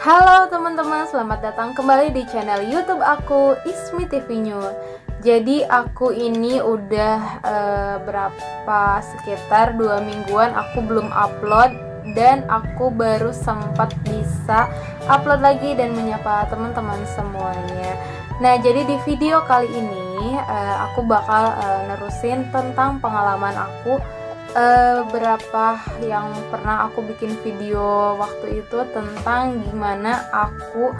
Halo teman-teman, selamat datang kembali di channel YouTube aku, Ismi TV New. Jadi aku ini udah sekitar 2 mingguan aku belum upload, dan aku baru sempat bisa upload lagi dan menyapa teman-teman semuanya. Nah, jadi di video kali ini aku bakal nerusin tentang pengalaman aku. Berapa yang pernah aku bikin video waktu itu tentang gimana aku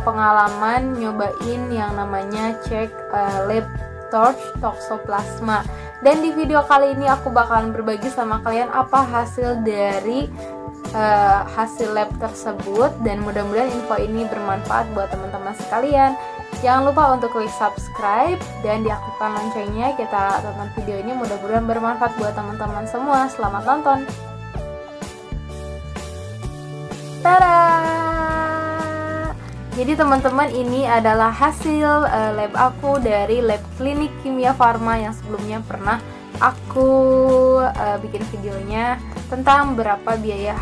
pengalaman nyobain yang namanya cek lab torch toxoplasma. Dan di video kali ini aku bakalan berbagi sama kalian apa hasil dari hasil lab tersebut, dan mudah-mudahan info ini bermanfaat buat teman-teman sekalian. Jangan lupa untuk klik subscribe dan diaktifkan loncengnya. Kita tonton video ini, mudah-mudahan bermanfaat buat teman-teman semua. Selamat nonton. Tada! Jadi teman-teman, ini adalah hasil lab aku dari lab klinik kimia farma yang sebelumnya pernah aku bikin videonya tentang berapa biaya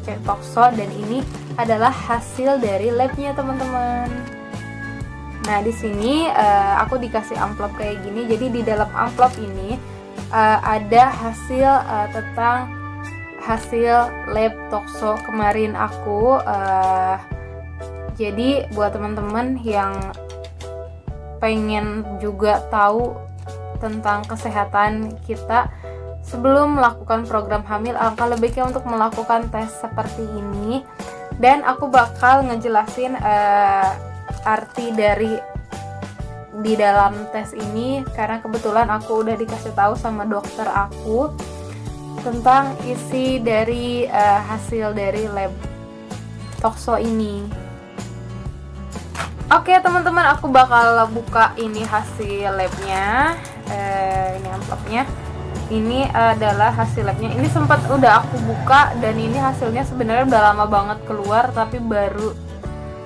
cek tokso, dan ini adalah hasil dari labnya teman-teman. Nah, di sini aku dikasih amplop kayak gini. Jadi di dalam amplop ini ada hasil tentang hasil lab tokso kemarin aku. Jadi buat teman-teman yang pengen juga tahu tentang kesehatan kita sebelum melakukan program hamil, alangkah lebihnya untuk melakukan tes seperti ini. Dan aku bakal ngejelasin arti dari di dalam tes ini, karena kebetulan aku udah dikasih tahu sama dokter aku tentang isi dari hasil dari lab tokso ini. Oke teman-teman, aku bakal buka ini hasil labnya. Ini amplopnya. Ini adalah hasil labnya. Ini sempat udah aku buka, dan ini hasilnya sebenarnya udah lama banget keluar, tapi baru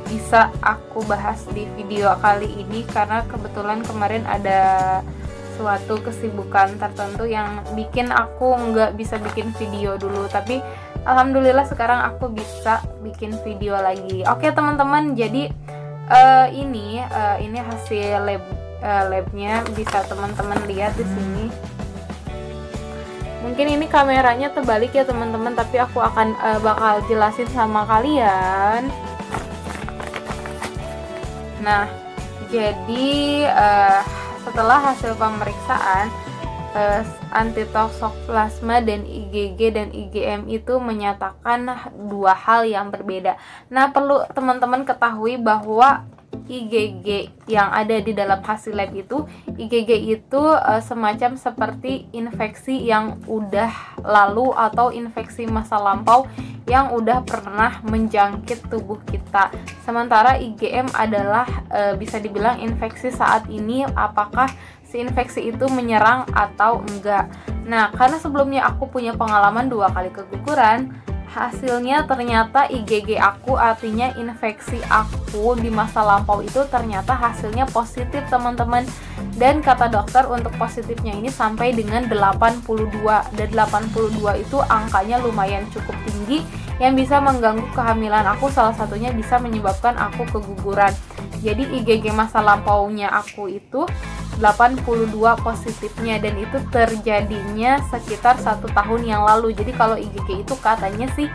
bisa aku bahas di video kali ini karena kebetulan kemarin ada suatu kesibukan tertentu yang bikin aku nggak bisa bikin video dulu, tapi alhamdulillah sekarang aku bisa bikin video lagi. Oke teman-teman, jadi ini hasil labnya, bisa teman-teman lihat di sini. Mungkin ini kameranya terbalik ya teman-teman, tapi aku akan bakal jelasin sama kalian. Nah, jadi setelah hasil pemeriksaan antitoxoplasma dan IgG dan IgM itu menyatakan dua hal yang berbeda. Nah, perlu teman-teman ketahui bahwa IgG yang ada di dalam hasil lab itu, IgG itu semacam seperti infeksi yang udah lalu atau infeksi masa lampau yang udah pernah menjangkit tubuh kita. Sementara IgM adalah bisa dibilang infeksi saat ini, apakah si infeksi itu menyerang atau enggak. Nah, karena sebelumnya aku punya pengalaman 2 kali keguguran, hasilnya ternyata IgG aku, artinya infeksi aku di masa lampau itu ternyata hasilnya positif teman-teman. Dan kata dokter untuk positifnya ini sampai dengan 82, dan 82 itu angkanya lumayan cukup tinggi yang bisa mengganggu kehamilan aku, salah satunya bisa menyebabkan aku keguguran. Jadi IgG masa lampaunya aku itu 82 positifnya, dan itu terjadinya sekitar 1 tahun yang lalu. Jadi kalau IgG itu katanya sih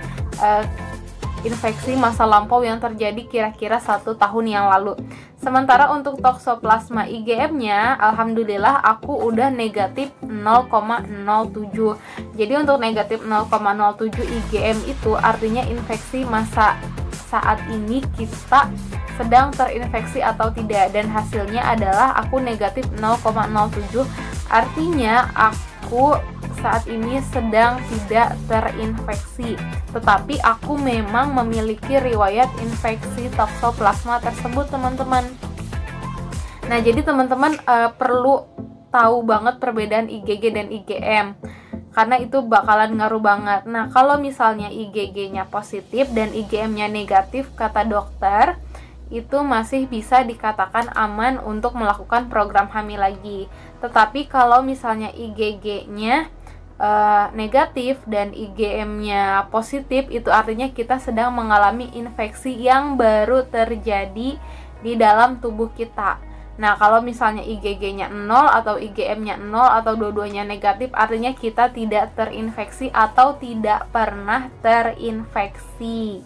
infeksi masa lampau yang terjadi kira-kira 1 tahun yang lalu. Sementara untuk toxoplasma IgM-nya, alhamdulillah aku udah negatif 0,07. Jadi untuk negatif 0,07 IgM itu artinya infeksi masa saat ini kita sedang terinfeksi atau tidak, dan hasilnya adalah aku negatif 0,07, artinya aku saat ini sedang tidak terinfeksi, tetapi aku memang memiliki riwayat infeksi toxoplasma tersebut teman-teman. Nah, jadi teman-teman perlu tahu banget perbedaan IgG dan IgM, karena itu bakalan ngaruh banget. Nah, kalau misalnya IgG-nya positif dan IgM-nya negatif, kata dokter itu masih bisa dikatakan aman untuk melakukan program hamil lagi. Tetapi kalau misalnya IgG-nya negatif dan IgM-nya positif, itu artinya kita sedang mengalami infeksi yang baru terjadi di dalam tubuh kita. Nah, kalau misalnya IgG-nya 0 atau IgM-nya 0 atau dua-duanya negatif, artinya kita tidak terinfeksi atau tidak pernah terinfeksi.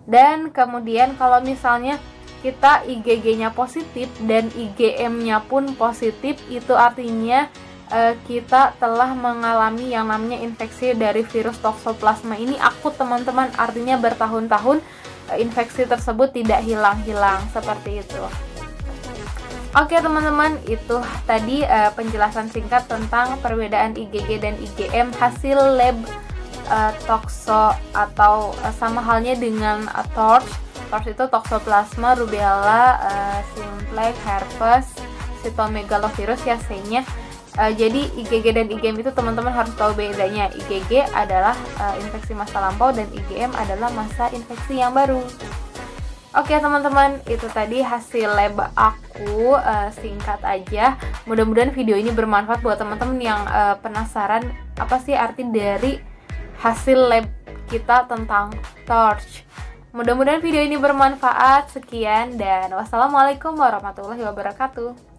Dan kemudian kalau misalnya kita IgG-nya positif dan IgM-nya pun positif, itu artinya kita telah mengalami yang namanya infeksi dari virus Toxoplasma ini akut, teman-teman. Artinya bertahun-tahun infeksi tersebut tidak hilang-hilang, seperti itu. Oke teman-teman, itu tadi penjelasan singkat tentang perbedaan IgG dan IgM hasil lab toxo atau sama halnya dengan TORCH. TORCH itu Toxoplasma, Rubella, simplex, herpes, cytomegalovirus ya C-nya. Jadi IgG dan IgM itu teman-teman harus tahu bedanya. IgG adalah infeksi masa lampau dan IgM adalah masa infeksi yang baru. Oke teman-teman, itu tadi hasil lab aku, singkat aja. Mudah-mudahan video ini bermanfaat buat teman-teman yang penasaran apa sih arti dari hasil lab kita tentang TORCH. Mudah-mudahan video ini bermanfaat. Sekian dan wassalamualaikum warahmatullahi wabarakatuh.